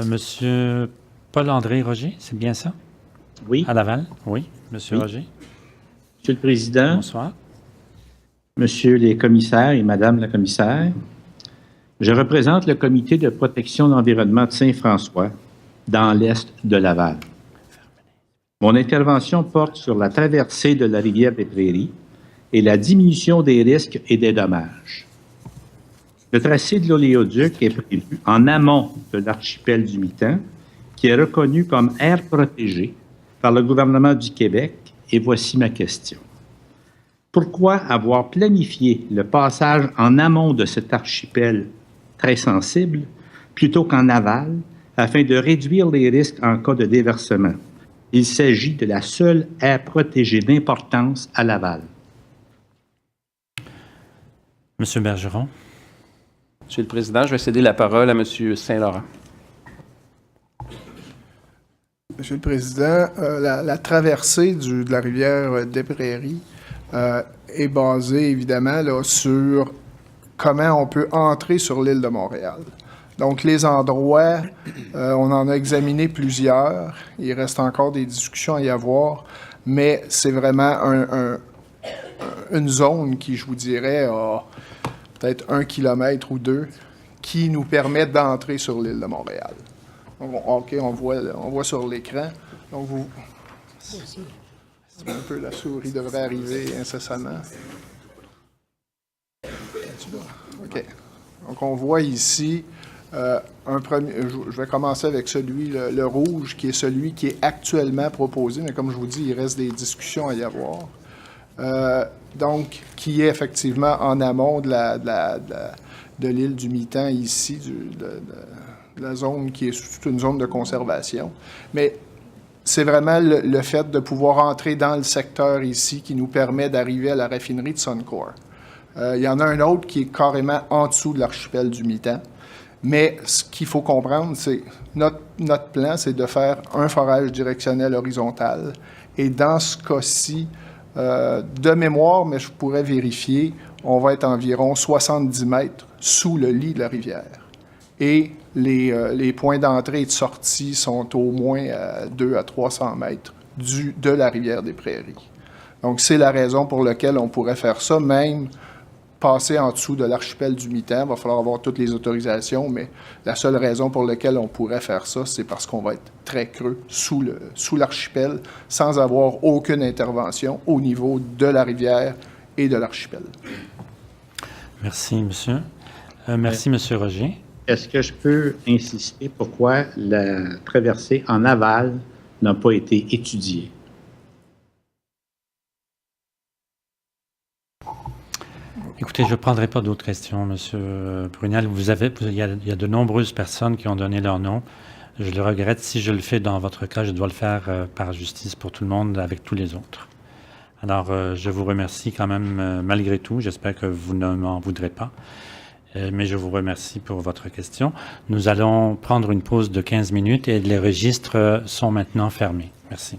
Monsieur Paul-André Roger, c'est bien ça? Oui. À Laval? Oui, Monsieur Oui. Roger. Monsieur le Président, Bonsoir. Monsieur les commissaires et Madame la commissaire, je représente le Comité de protection de l'environnement de Saint-François, dans l'est de Laval. Mon intervention porte sur la traversée de la rivière des Prairies et la diminution des risques et des dommages. Le tracé de l'oléoduc est prévu en amont de l'archipel du Mitan, qui est reconnu comme aire protégée par le gouvernement du Québec, et voici ma question. Pourquoi avoir planifié le passage en amont de cet archipel très sensible plutôt qu'en aval afin de réduire les risques en cas de déversement? Il s'agit de la seule aire protégée d'importance à Laval. Monsieur Bergeron. Monsieur le Président, je vais céder la parole à Monsieur Saint-Laurent. Monsieur le Président, la traversée de la rivière des Prairies est basée évidemment là, sur comment on peut entrer sur l'île de Montréal. Donc, les endroits, on en a examiné plusieurs. Il reste encore des discussions à y avoir, mais c'est vraiment une zone qui, je vous dirais, a peut-être 1 kilomètre ou 2, qui nous permet d'entrer sur l'île de Montréal. Donc, OK, on voit sur l'écran. Donc, un peu la souris devrait arriver incessamment. OK. Donc, on voit ici un premier. Je vais commencer avec celui, le rouge, qui est celui qui est actuellement proposé, mais comme je vous dis, il reste des discussions à y avoir. Donc, qui est effectivement en amont de l'île du Mitan ici, de la zone qui est toute une zone de conservation. Mais c'est vraiment le fait de pouvoir entrer dans le secteur ici qui nous permet d'arriver à la raffinerie de Suncor. Il y en a un autre qui est carrément en dessous de l'archipel du Mitan. Mais ce qu'il faut comprendre, c'est notre plan, c'est de faire un forage directionnel horizontal. Et dans ce cas-ci, de mémoire, mais je pourrais vérifier, on va être environ 70 mètres sous le lit de la rivière. Et les points d'entrée et de sortie sont au moins 200 à 300 mètres de la rivière des Prairies. Donc, c'est la raison pour laquelle on pourrait faire ça, même passer en dessous de l'archipel du Mitan. Il va falloir avoir toutes les autorisations, mais la seule raison pour laquelle on pourrait faire ça, c'est parce qu'on va être très creux sous l'archipel, sans avoir aucune intervention au niveau de la rivière et de l'archipel. Merci, monsieur. Merci, monsieur Roger. Est-ce que je peux insister pourquoi la traversée en aval n'a pas été étudiée? Écoutez, je ne prendrai pas d'autres questions, monsieur Brunel. Il y a de nombreuses personnes qui ont donné leur nom. Je le regrette. Si je le fais dans votre cas, je dois le faire par justice pour tout le monde, avec tous les autres. Alors, je vous remercie quand même malgré tout. J'espère que vous ne m'en voudrez pas. Mais je vous remercie pour votre question. Nous allons prendre une pause de 15 minutes et les registres sont maintenant fermés. Merci.